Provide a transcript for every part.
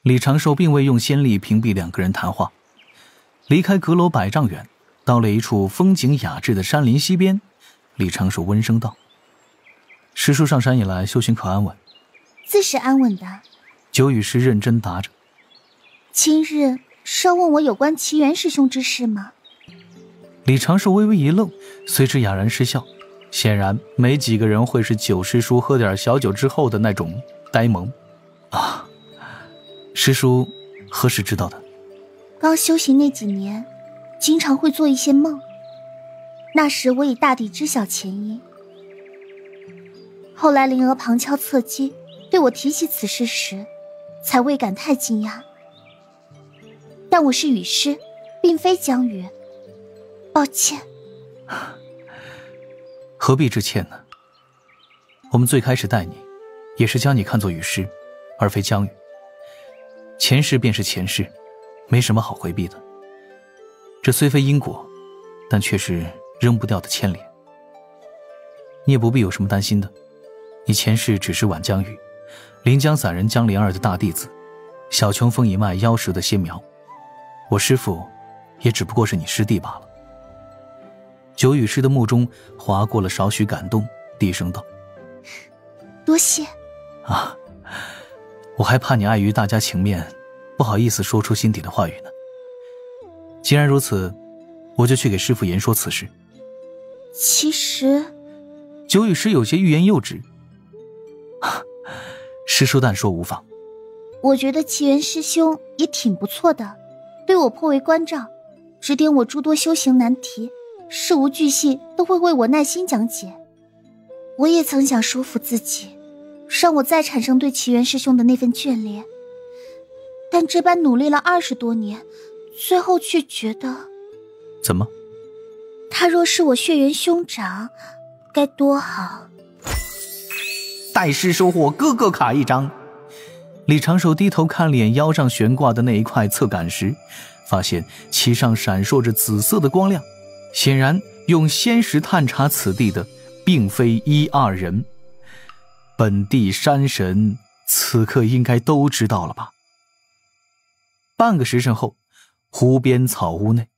李长寿并未用仙力屏蔽两个人谈话，离开阁楼100丈远，到了一处风景雅致的山林溪边，李长寿温声道：“师叔上山以来修行可安稳？”“自是安稳的。”九羽师认真答着。“今日是要问我有关奇缘师兄之事吗？”李长寿微微一愣，随之哑然失笑。显然没几个人会是九师叔喝点小酒之后的那种呆萌啊。师叔何时知道的？刚修行那几年，经常会做一些梦，那时我已大抵知晓前因。后来灵儿旁敲侧击对我提起此事时，才未感太惊讶。但我是羽师，并非江羽，抱歉。何必致歉呢？我们最开始待你，也是将你看作羽师，而非江羽。前世便是前世，没什么好回避的。这虽非因果，但却是扔不掉的牵连。你也不必有什么担心的，你前世只是晚江羽，临江散人江莲儿的大弟子，小琼峰一脉妖石的先苗。我师父也只不过是你师弟罢了。九羽师的目中划过了少许感动，低声道：“多谢。”啊，我还怕你碍于大家情面，不好意思说出心底的话语呢。既然如此，我就去给师父言说此事。其实，九羽师有些欲言又止。师叔但说无妨。我觉得奇缘师兄也挺不错的，对我颇为关照，指点我诸多修行难题，事无巨细都会为我耐心讲解。我也曾想说服自己，让我再产生对奇缘师兄的那份眷恋，但这般努力了20多年，最后却觉得……怎么？他若是我血缘兄长，该多好！待师收获，个个卡一张。李长寿低头看脸腰上悬挂的那一块侧杆石，发现其上闪烁着紫色的光亮，显然用仙石探查此地的并非1、2人。本地山神此刻应该都知道了吧？半个时辰后，湖边草屋内，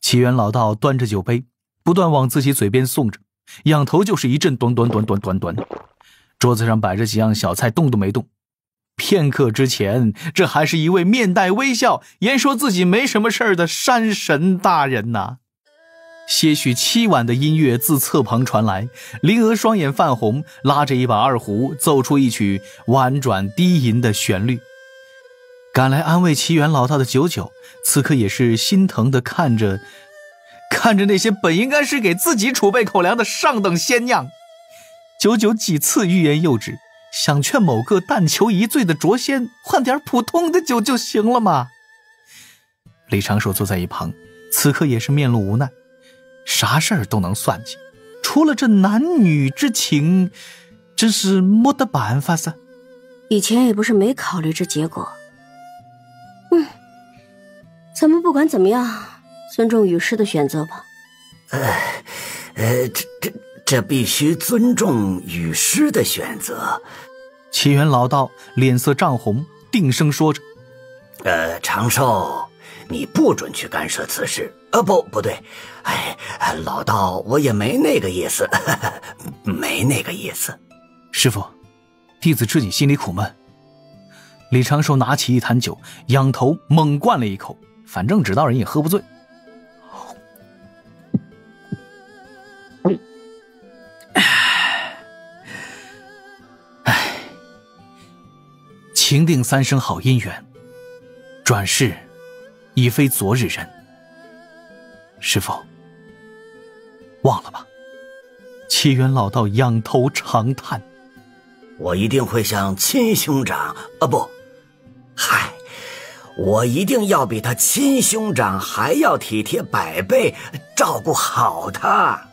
奇缘老道端着酒杯，不断往自己嘴边送着，仰头就是一阵端端端端端端。桌子上摆着几样小菜，动都没动。片刻之前，这还是一位面带微笑，言说自己没什么事儿的山神大人呐。些许凄婉的音乐自侧旁传来，灵娥双眼泛红，拉着一把二胡，奏出一曲婉转低吟的旋律。赶来安慰奇缘老道的九九，此刻也是心疼地看着那些本应该是给自己储备口粮的上等仙酿。九九几次欲言又止，想劝某个但求一醉的拙仙换点普通的酒就行了嘛。李长寿坐在一旁，此刻也是面露无奈，啥事儿都能算计，除了这男女之情，真是没得办法噻。以前也不是没考虑这结果。咱们不管怎么样，尊重羽师的选择吧。这必须尊重羽师的选择。奇缘老道脸色涨红，定声说着：“长寿，你不准去干涉此事。不对，老道我也没那个意思，没那个意思。”师父，弟子知你心里苦闷。李长寿拿起一坛酒，仰头猛灌了一口，反正知道人也喝不醉。情定3生好姻缘，转世已非昨日人。师父，忘了吧。奇缘老道仰头长叹：“我一定会向亲兄长，我一定要比他亲兄长还要体贴100倍，照顾好他。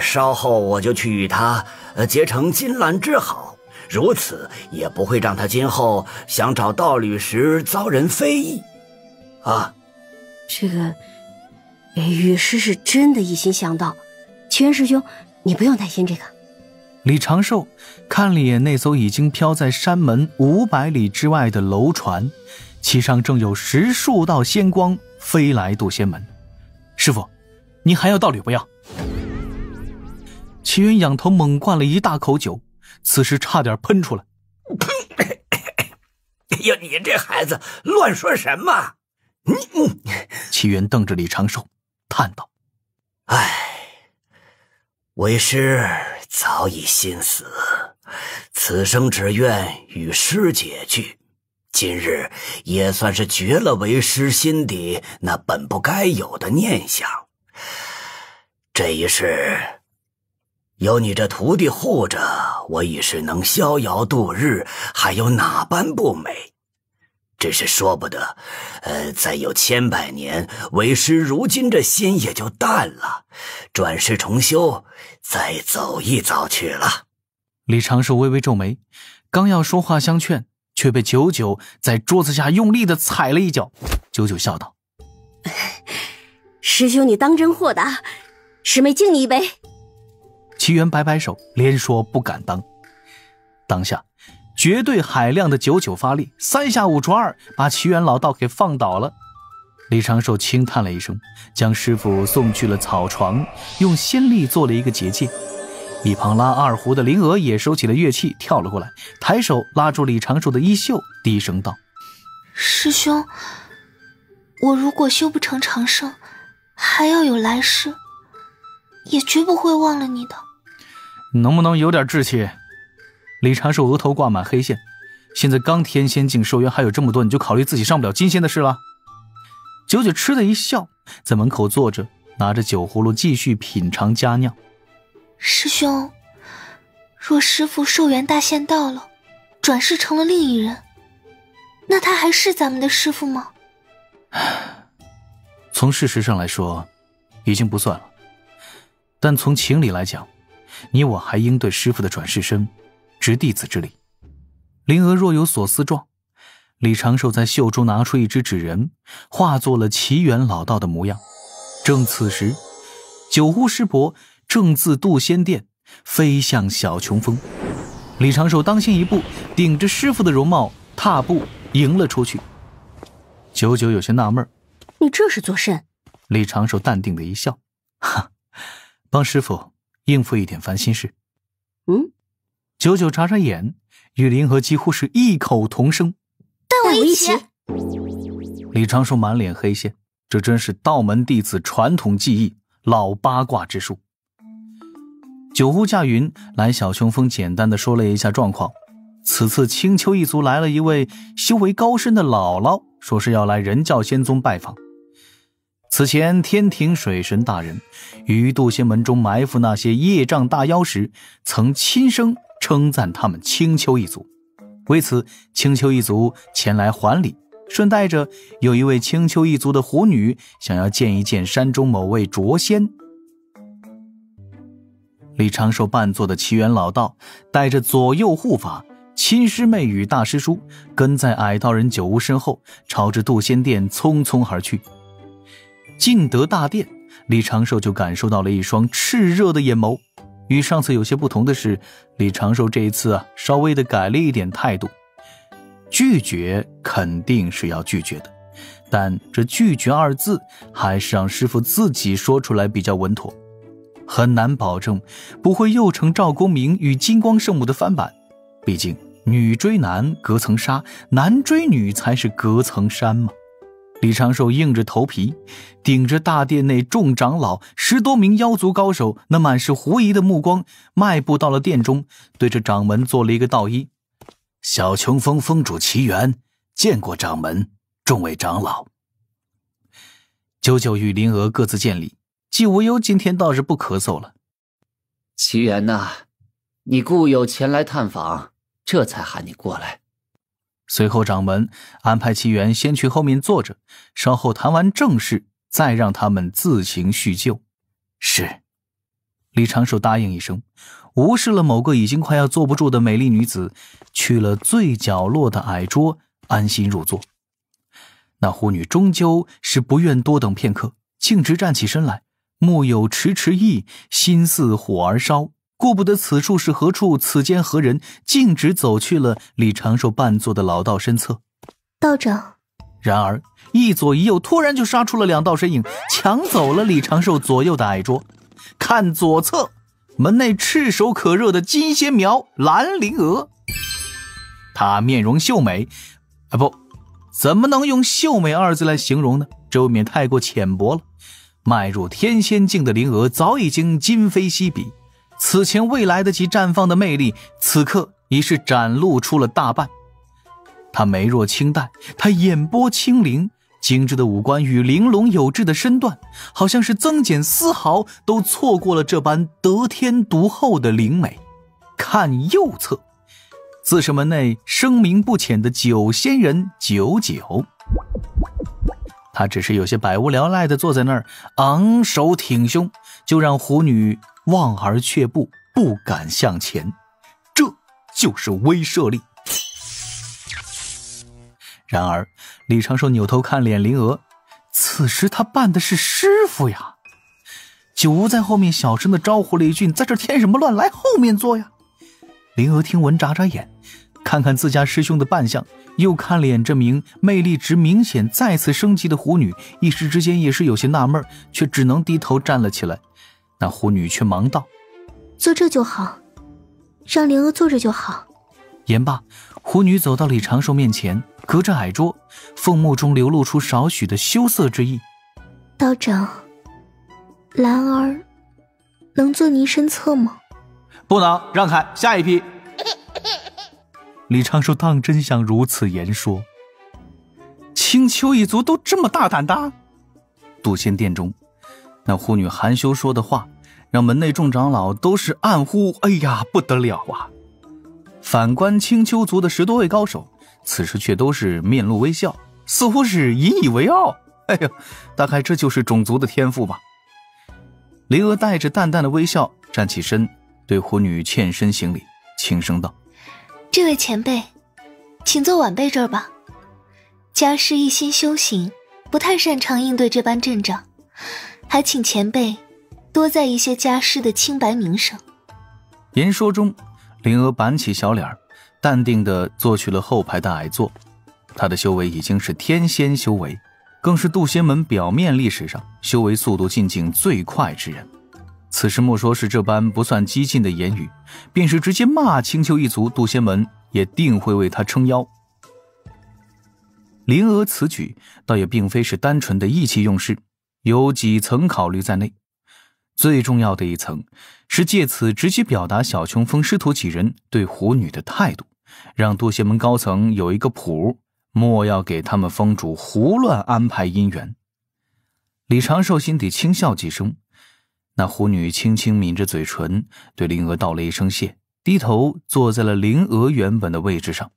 稍后我就去与他结成金兰之好，如此也不会让他今后想找道侣时遭人非议。这个羽师是真的一心向道，奇缘师兄，你不用担心这个。李长寿看了一眼那艘已经飘在山门500里之外的楼船，其上正有10数道仙光飞来渡仙门。师傅，您还要道理不要？齐元仰头猛灌了一大口酒，此时差点喷出来。呀，你这孩子乱说什么？齐元瞪着李长寿叹道：唉，为师早已心死，此生只愿与师解聚，今日也算是绝了为师心底那本不该有的念想。这一世有你这徒弟护着，我已是能逍遥度日，还有哪般不美？只是说不得，再有千百年，为师如今这心也就淡了，转世重修，再走一遭去了。李长寿微微皱眉，刚要说话相劝，却被九九在桌子下用力地踩了一脚。九九笑道：师兄你当真豁达，师妹敬你一杯。齐元摆摆手，连说不敢当。当下绝对海量的九九发力，3下5除2把齐元老道给放倒了。李长寿轻叹了一声，将师傅送去了草床，用仙力做了一个结界。一旁拉二胡的灵娥也收起了乐器，跳了过来，抬手拉住李长寿的衣袖，低声道：师兄，我如果修不成长生，还要有来世，也绝不会忘了你的。能不能有点志气？李长寿额头挂满黑线，现在刚天仙境寿元还有这么多，你就考虑自己上不了金仙的事了？九九吃的一笑，在门口坐着，拿着酒葫芦继续品尝佳酿。师兄，若师父寿元大仙到了，转世成了另一人，那他还是咱们的师父吗？从事实上来说，已经不算了，但从情理来讲，你我还应对师父的转世身执弟子之礼。灵娥若有所思状，李长寿在袖中拿出一只纸人，化作了齐元老道的模样。正此时，九湖师伯正自渡仙殿飞向小琼峰，李长寿当先一步，顶着师父的容貌踏步迎了出去。九九有些纳闷，你这是作甚？李长寿淡定的一笑，哈，帮师父应付一点烦心事。九九眨眨眼，与灵娥几乎是异口同声：带我一起。李长寿满脸黑线，这真是道门弟子传统技艺，老八卦之术。九湖驾云来小琼峰，简单的说了一下状况。此次青丘一族来了一位修为高深的姥姥，说是要来人教仙宗拜访。此前天庭水神大人于渡仙门中埋伏那些业障大妖时，曾亲声称赞他们青丘一族，为此青丘一族前来还礼，顺带着有一位青丘一族的狐女想要见一见山中某位卓仙。李长寿扮作的齐元老道带着左右护法、亲师妹与大师叔，跟在矮道人九巫身后，朝着渡仙殿匆匆而去。进得大殿，李长寿就感受到了一双炽热的眼眸。与上次有些不同的是，李长寿这一次稍微的改了一点态度。拒绝肯定是要拒绝的，但这拒绝2字还是让师父自己说出来比较稳妥。很难保证不会又成赵公明与金光圣母的翻版，毕竟女追男隔层纱，男追女才是隔层山嘛。李长寿硬着头皮，顶着大殿内众长老10多名妖族高手那满是狐疑的目光，迈步到了殿中，对着掌门做了一个道揖：小琼峰峰主齐元，见过掌门，众位长老。九九与灵娥各自见礼，季无忧今天倒是不咳嗽了。齐元呐，你故友前来探访，这才喊你过来。随后掌门安排齐元先去后面坐着，稍后谈完正事，再让他们自行叙旧。是。李长寿答应一声，无视了某个已经快要坐不住的美丽女子，去了最角落的矮桌，安心入座。那狐女终究是不愿多等片刻，径直站起身来，目有迟迟意，心似火儿烧，顾不得此处是何处，此间何人，径直走去了李长寿半坐的老道身侧。道长。然而一左一右突然就杀出了2道身影，抢走了李长寿左右的矮桌。看左侧，门内炙手可热的金仙苗蓝灵娥，她面容秀美，怎么能用秀美2字来形容呢？这未免太过浅薄了。迈入天仙境的灵娥早已经今非昔比，此前未来得及绽放的魅力，此刻已是展露出了大半。她眉若清黛，她眼波清灵，精致的五官与玲珑有致的身段，好像是增减丝毫都错过了这般得天独厚的灵美。看右侧，自是门内声名不浅的九仙人九九。他只是有些百无聊赖地坐在那儿，昂首挺胸，就让狐女望而却步，不敢向前。这就是威慑力。然而李长寿扭头看脸灵娥，此时他扮的是师傅呀。九无在后面小声地招呼了一句，在这添什么乱，来后面坐呀。灵娥听闻眨眨眼，看看自家师兄的扮相，又看脸这名魅力值明显再次升级的狐女，一时之间也是有些纳闷，却只能低头站了起来。那狐女却忙道：坐这就好，让灵娥坐着就好。言罢，狐女走到李长寿面前，隔着矮桌，凤目中流露出少许的羞涩之意。道长，兰儿能坐您身侧吗？不能，让开，下一批。李长寿当真想如此言说。青丘一族都这么大胆的？渡仙殿中，那狐女含羞说的话，让门内众长老都是暗呼：哎呀，不得了啊！反观青丘族的10多位高手，此时却都是面露微笑，似乎是引以为傲。哎呀，大概这就是种族的天赋吧。灵娥带着淡淡的微笑站起身，对狐女欠身行礼，轻声道：这位前辈，请坐晚辈这儿吧。家师一心修行，不太擅长应对这般阵仗，还请前辈多在一些家师的清白名声。言说中，灵娥板起小脸，淡定地坐去了后排的矮座。她的修为已经是天仙修为，更是渡仙门表面历史上修为速度进境最快之人。此时莫说是这般不算激进的言语，便是直接骂青丘一族，渡仙门也定会为他撑腰。灵娥此举倒也并非是单纯的意气用事，有几层考虑在内。最重要的一层是借此直接表达小琼峰师徒几人对狐女的态度，让渡仙门高层有一个谱，莫要给他们峰主胡乱安排姻缘。李长寿心底轻笑几声，那狐女轻轻抿着嘴唇，对灵娥道了一声谢，低头坐在了灵娥原本的位置上。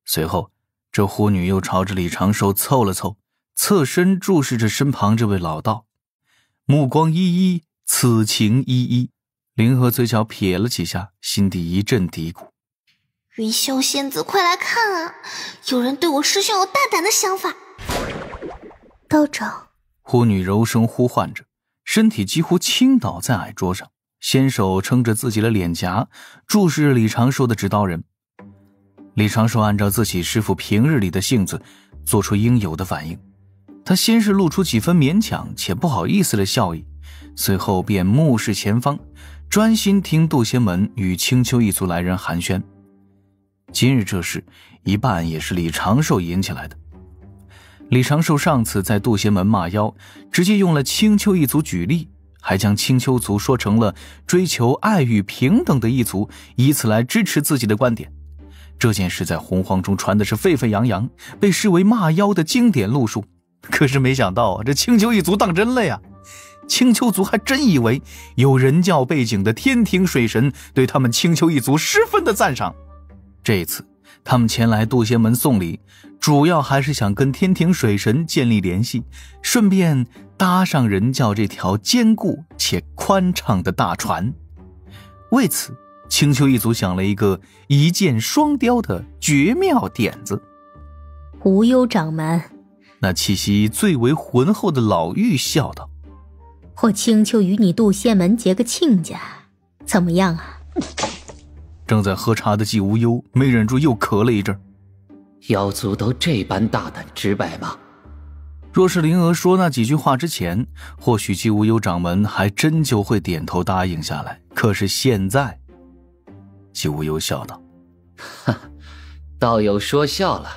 随后这狐女又朝着李长寿凑了凑，侧身注视着身旁这位老道，目光依依，此情依依。灵娥嘴角撇了几下，心底一阵嘀咕：云霄仙子，快来看啊，有人对我师兄有大胆的想法。道长，狐女柔声呼唤着，身体几乎倾倒在矮桌上，纤手撑着自己的脸颊，注视着李长寿的指导人。李长寿按照自己师父平日里的性子，做出应有的反应。他先是露出几分勉强且不好意思的笑意，随后便目视前方，专心听渡仙门与青丘一族来人寒暄。今日这事一半也是李长寿引起来的。李长寿上次在渡仙门骂妖，直接用了青丘一族举例，还将青丘族说成了追求爱与平等的一族，以此来支持自己的观点。这件事在洪荒中传的是沸沸扬扬，被视为骂妖的经典路数。可是没想到这青丘一族当真了呀！青丘族还真以为有人教背景的天庭水神对他们青丘一族十分的赞赏。这次他们前来渡仙门送礼，主要还是想跟天庭水神建立联系，顺便搭上人教这条坚固且宽敞的大船。为此，青丘一族想了一个一箭双雕的绝妙点子。无忧掌门，那气息最为浑厚的老妪笑道：我青丘与你渡仙门结个亲家，怎么样啊？正在喝茶的季无忧没忍住又咳了一阵。妖族都这般大胆直白吗？若是灵娥说那几句话之前，或许季无忧掌门还真就会点头答应下来。可是现在，季无忧笑道：哈，倒有说笑了。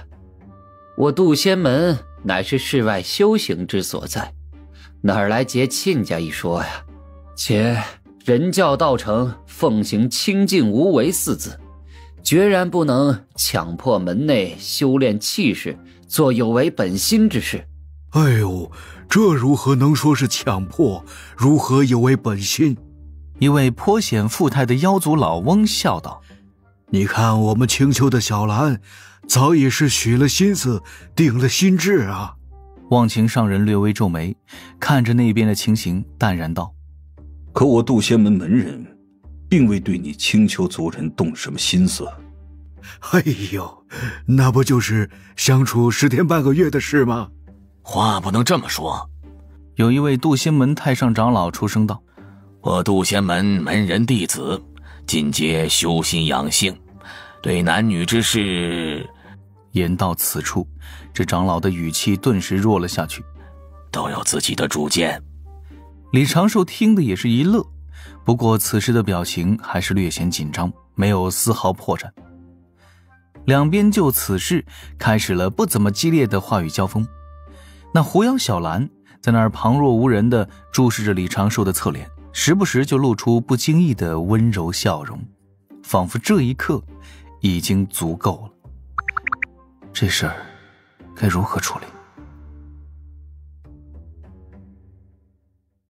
我渡仙门乃是世外修行之所在，哪儿来结亲家一说呀？且人教道成奉行清净无为四字，决然不能强迫门内修炼气势，做有违本心之事。哎呦，这如何能说是强迫，如何有违本心？一位颇显富态的妖族老翁笑道：你看我们青丘的小兰，早已是许了心思，定了心志啊。忘情上人略微皱眉，看着那边的情形淡然道：可我渡仙门门人并未对你青丘族人动什么心思。哎呦，那不就是相处10天半个月的事吗？话不能这么说。有一位渡仙门太上长老出声道：我渡仙门门人弟子尽皆修心养性，对男女之事……言到此处，这长老的语气顿时弱了下去，都有自己的主见。李长寿听的也是一乐，不过此时的表情还是略显紧张，没有丝毫破绽。两边就此事开始了不怎么激烈的话语交锋。那狐妖小兰在那儿旁若无人地注视着李长寿的侧脸，时不时就露出不经意的温柔笑容，仿佛这一刻已经足够了。这事儿该如何处理？